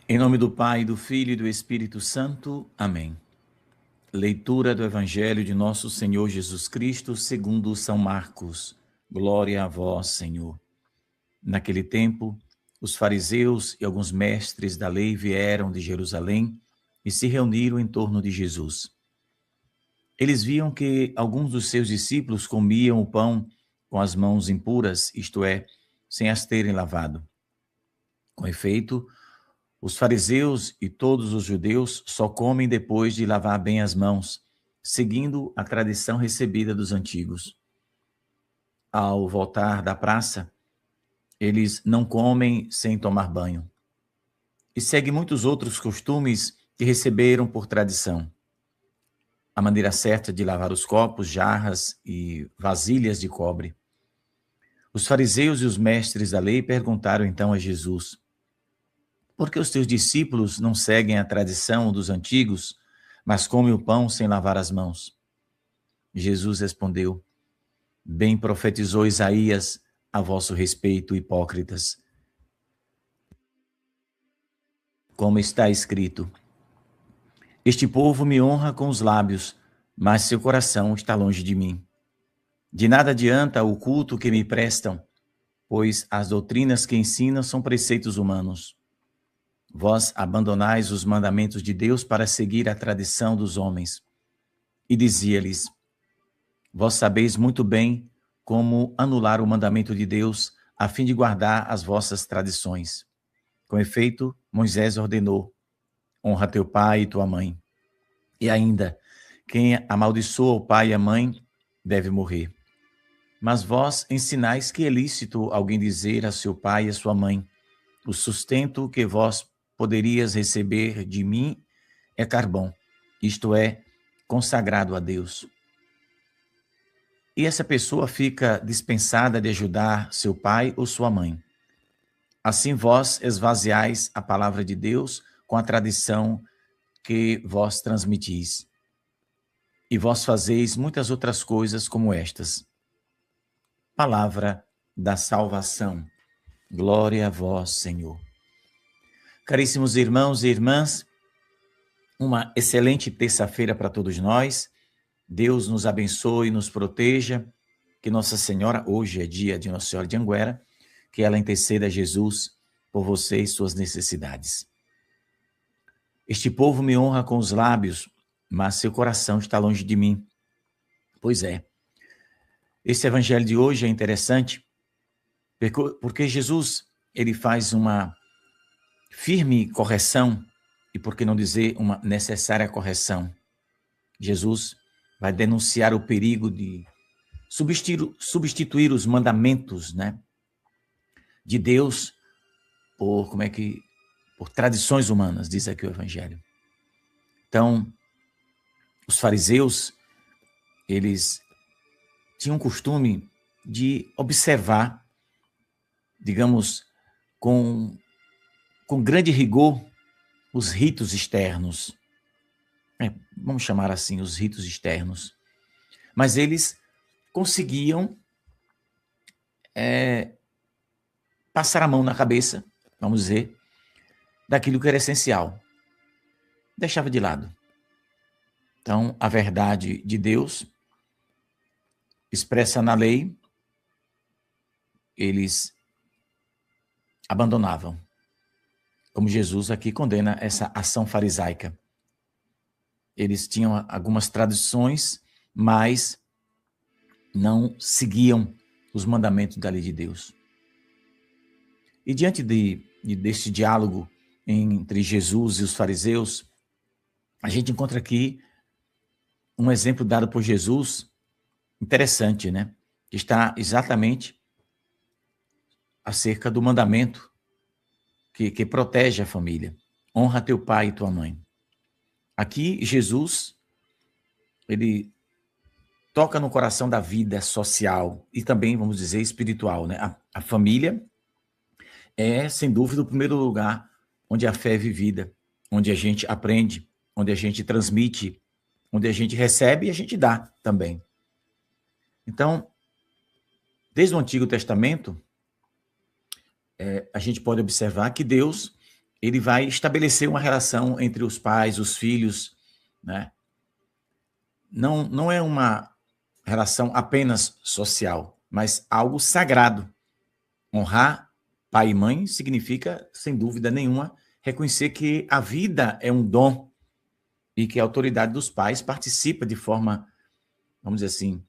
Em nome do Pai, do Filho e do Espírito Santo. Amém. Leitura do Evangelho de nosso Senhor Jesus Cristo, segundo São Marcos. Glória a vós, Senhor. Naquele tempo, os fariseus e alguns mestres da lei vieram de Jerusalém e se reuniram em torno de Jesus. Eles viam que alguns dos seus discípulos comiam o pão com as mãos impuras, isto é, sem as terem lavado. Com efeito, os fariseus e todos os judeus só comem depois de lavar bem as mãos, seguindo a tradição recebida dos antigos. Ao voltar da praça, eles não comem sem tomar banho. E seguem muitos outros costumes que receberam por tradição. A maneira certa de lavar os copos, jarras e vasilhas de cobre. Os fariseus e os mestres da lei perguntaram então a Jesus: por que os teus discípulos não seguem a tradição dos antigos, mas comem o pão sem lavar as mãos? Jesus respondeu: bem profetizou Isaías a vosso respeito, hipócritas. Como está escrito: este povo me honra com os lábios, mas seu coração está longe de mim. De nada adianta o culto que me prestam, pois as doutrinas que ensinam são preceitos humanos. Vós abandonais os mandamentos de Deus para seguir a tradição dos homens. E dizia-lhes: vós sabeis muito bem como anular o mandamento de Deus a fim de guardar as vossas tradições. Com efeito, Moisés ordenou: honra teu pai e tua mãe. E ainda, quem amaldiçoa o pai e a mãe deve morrer. Mas vós ensinais que é lícito alguém dizer a seu pai e a sua mãe: o sustento que vós poderias receber de mim é carvão, isto é, consagrado a Deus. E essa pessoa fica dispensada de ajudar seu pai ou sua mãe. Assim vós esvaziais a palavra de Deus com a tradição que vós transmitis. E vós fazeis muitas outras coisas como estas. Palavra da salvação. Glória a vós, Senhor. Caríssimos irmãos e irmãs, uma excelente terça-feira para todos nós. Deus nos abençoe e nos proteja. Que Nossa Senhora, hoje é dia de Nossa Senhora de Anguera, que ela interceda a Jesus por você e suas necessidades. Este povo me honra com os lábios, mas seu coração está longe de mim. Pois é. Esse evangelho de hoje é interessante, porque Jesus, ele faz uma firme correção, e por que não dizer uma necessária correção. Jesus vai denunciar o perigo de substituir os mandamentos, né, de Deus por tradições humanas, diz aqui o Evangelho. Então, os fariseus, eles tinham o costume de observar, digamos, com grande rigor, os ritos externos. Vamos chamar assim, os ritos externos. Mas eles conseguiam passar a mão na cabeça, vamos dizer, daquilo que era essencial. Deixava de lado. Então, a verdade de Deus, expressa na lei, eles abandonavam. Como Jesus aqui condena essa ação farisaica. Eles tinham algumas tradições, mas não seguiam os mandamentos da lei de Deus. E diante desse diálogo entre Jesus e os fariseus, a gente encontra aqui um exemplo dado por Jesus, interessante, né? Que está exatamente acerca do mandamento que protege a família. Honra teu pai e tua mãe. Aqui, Jesus, ele toca no coração da vida social e também, vamos dizer, espiritual, né? A família é, sem dúvida, o primeiro lugar onde a fé é vivida, onde a gente aprende, onde a gente transmite, onde a gente recebe e a gente dá também. Então, desde o Antigo Testamento, a gente pode observar que Deus, ele vai estabelecer uma relação entre os pais, os filhos, né? Não é uma relação apenas social, mas algo sagrado. Honrar pai e mãe significa, sem dúvida nenhuma, reconhecer que a vida é um dom e que a autoridade dos pais participa de forma, vamos dizer assim,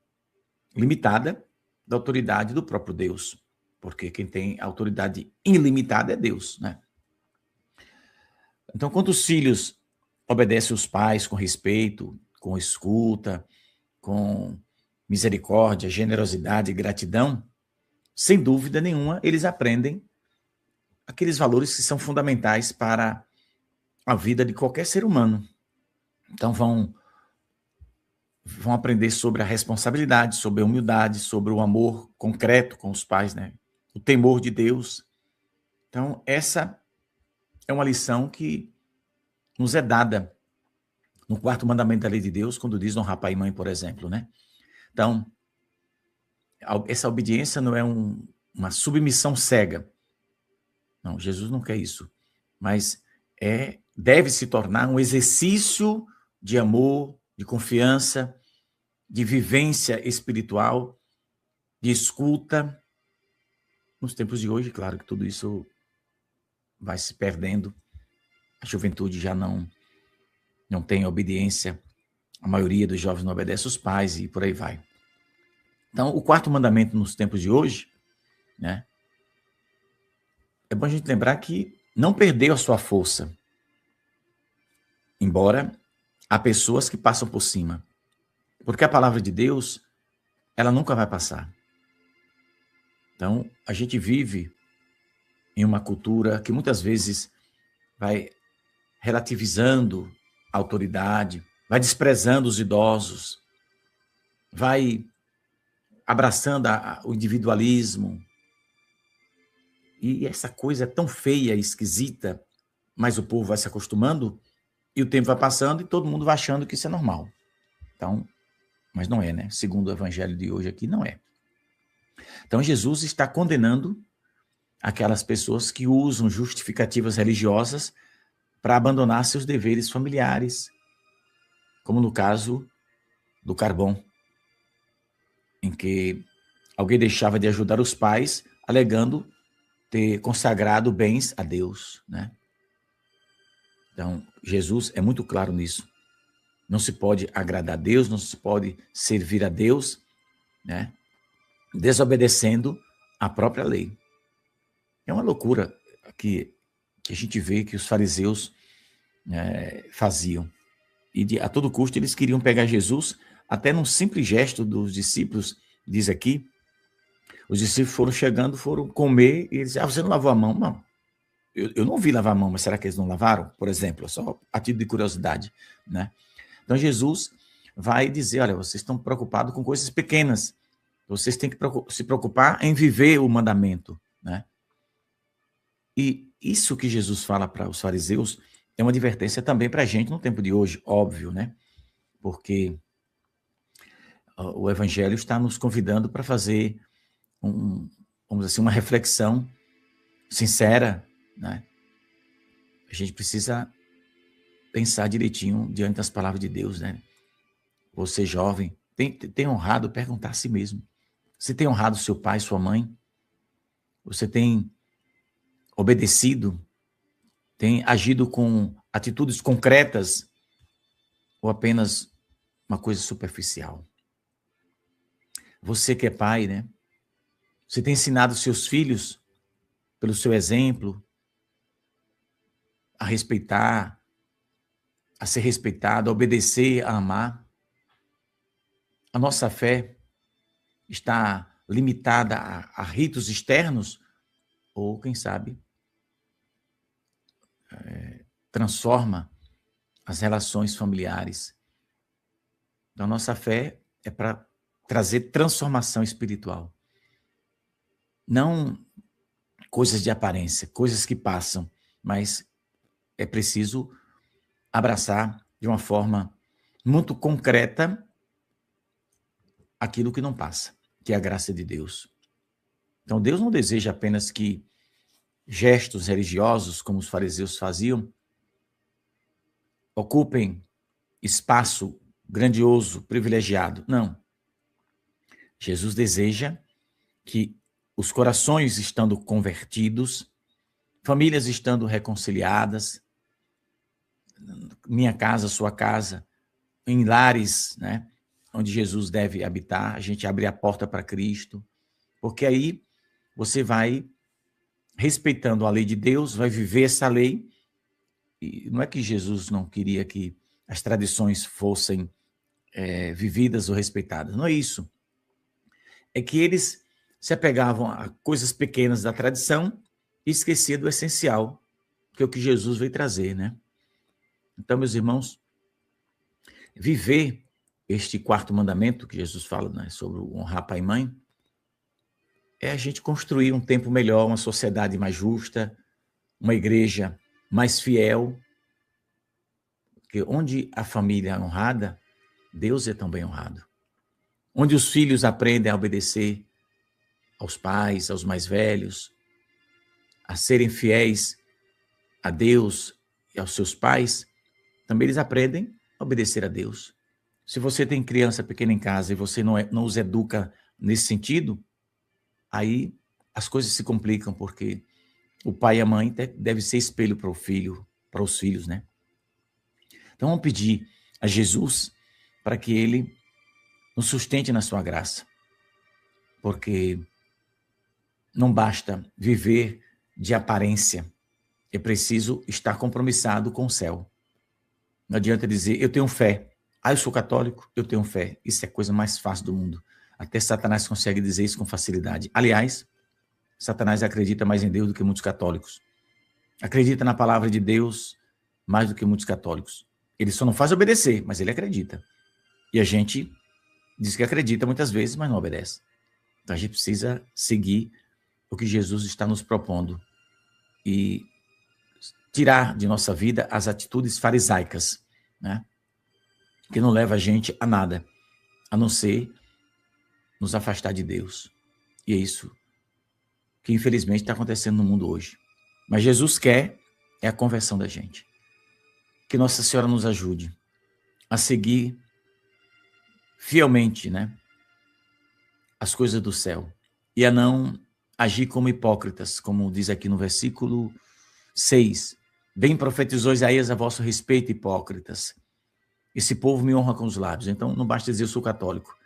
limitada da autoridade do próprio Deus, porque quem tem autoridade ilimitada é Deus, né? Então, quando os filhos obedecem os pais com respeito, com escuta, com misericórdia, generosidade e gratidão, sem dúvida nenhuma, eles aprendem aqueles valores que são fundamentais para a vida de qualquer ser humano. Então, vão aprender sobre a responsabilidade, sobre a humildade, sobre o amor concreto com os pais, né? O temor de Deus. Então, essa é uma lição que nos é dada no quarto mandamento da lei de Deus, quando diz honrar pai e mãe, por exemplo, né? Então, essa obediência não é uma submissão cega. Não, Jesus não quer isso. Mas deve se tornar um exercício de amor, de confiança, de vivência espiritual, de escuta. Nos tempos de hoje, claro que tudo isso vai se perdendo. A juventude já não tem obediência. A maioria dos jovens não obedece os pais e por aí vai. Então, o quarto mandamento nos tempos de hoje, né? É bom a gente lembrar que não perdeu a sua força. Embora há pessoas que passam por cima. Porque a palavra de Deus, ela nunca vai passar. Então, a gente vive em uma cultura que muitas vezes vai relativizando a autoridade, vai desprezando os idosos, vai abraçando o individualismo. E essa coisa é tão feia e esquisita, mas o povo vai se acostumando e o tempo vai passando e todo mundo vai achando que isso é normal. Então, mas não é, né? Segundo o evangelho de hoje aqui, não é. Então, Jesus está condenando aquelas pessoas que usam justificativas religiosas para abandonar seus deveres familiares, como no caso do carvão, em que alguém deixava de ajudar os pais, alegando ter consagrado bens a Deus, né? Então, Jesus é muito claro nisso. Não se pode agradar a Deus, não se pode servir a Deus, né? Desobedecendo a própria lei. É uma loucura que a gente vê que os fariseus faziam. E a todo custo eles queriam pegar Jesus, até num simples gesto dos discípulos, diz aqui, os discípulos foram chegando, foram comer, e eles disseram, você não lavou a mão? Não, eu não vi lavar a mão, mas será que eles não lavaram? Por exemplo, só a título de curiosidade, né? Então Jesus vai dizer, olha, vocês estão preocupados com coisas pequenas, vocês têm que se preocupar em viver o mandamento, né? E isso que Jesus fala para os fariseus é uma advertência também para a gente no tempo de hoje, óbvio, né? Porque o Evangelho está nos convidando para fazer vamos dizer assim, uma reflexão sincera, né? A gente precisa pensar direitinho diante das palavras de Deus, né? Você jovem, tem honrado, perguntar a si mesmo. Você tem honrado seu pai, sua mãe? Você tem obedecido? Tem agido com atitudes concretas ou apenas uma coisa superficial? Você que é pai, né? Você tem ensinado seus filhos, pelo seu exemplo, a respeitar, a ser respeitado, a obedecer, a amar? A nossa fé está limitada a ritos externos? Ou, quem sabe, transforma as relações familiares? Então, a nossa fé é para trazer transformação espiritual. Não coisas de aparência, coisas que passam, mas é preciso abraçar de uma forma muito concreta aquilo que não passa, que é a graça de Deus. Então, Deus não deseja apenas que gestos religiosos, como os fariseus faziam, ocupem espaço grandioso, privilegiado. Não. Jesus deseja que os corações estando convertidos, famílias estando reconciliadas, minha casa, sua casa, em lares, né, onde Jesus deve habitar, a gente abrir a porta para Cristo, porque aí você vai respeitando a lei de Deus, vai viver essa lei. E não é que Jesus não queria que as tradições fossem vividas ou respeitadas, não é isso. É que eles se apegavam a coisas pequenas da tradição e esqueciam do essencial, que é o que Jesus veio trazer, né? Então, meus irmãos, viver este quarto mandamento que Jesus fala, né, sobre honrar pai e mãe, é a gente construir um tempo melhor, uma sociedade mais justa, uma igreja mais fiel, porque onde a família é honrada, Deus é também honrado. Onde os filhos aprendem a obedecer aos pais, aos mais velhos, a serem fiéis a Deus e aos seus pais, também eles aprendem a obedecer a Deus. Se você tem criança pequena em casa e você não os educa nesse sentido, aí as coisas se complicam, porque o pai e a mãe devem ser espelho para o filho, para os filhos, né? Então vamos pedir a Jesus para que ele nos sustente na sua graça, porque não basta viver de aparência, é preciso estar compromissado com o céu. Não adianta dizer, eu tenho fé. Ah, eu sou católico, eu tenho fé. Isso é a coisa mais fácil do mundo. Até Satanás consegue dizer isso com facilidade. Aliás, Satanás acredita mais em Deus do que muitos católicos. Acredita na palavra de Deus mais do que muitos católicos. Ele só não faz obedecer, mas ele acredita. E a gente diz que acredita muitas vezes, mas não obedece. Então a gente precisa seguir o que Jesus está nos propondo e tirar de nossa vida as atitudes farisaicas, né? Que não leva a gente a nada, a não ser nos afastar de Deus. E é isso que infelizmente está acontecendo no mundo hoje. Mas Jesus quer a conversão da gente. Que Nossa Senhora nos ajude a seguir fielmente, né, as coisas do céu e a não agir como hipócritas, como diz aqui no versículo 6. Bem profetizou Isaías a vosso respeito, hipócritas. Esse povo me honra com os lábios. Então não basta dizer eu sou católico.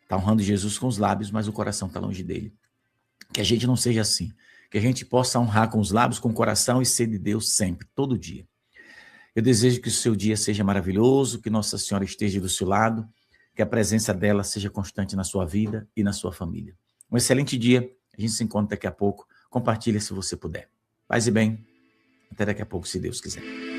Está honrando Jesus com os lábios, mas o coração está longe dele. Que a gente não seja assim. Que a gente possa honrar com os lábios, com o coração e ser de Deus sempre, todo dia. Eu desejo que o seu dia seja maravilhoso, que Nossa Senhora esteja do seu lado, que a presença dela seja constante na sua vida e na sua família. Um excelente dia. A gente se encontra daqui a pouco. Compartilha se você puder. Paz e bem. Até daqui a pouco, se Deus quiser.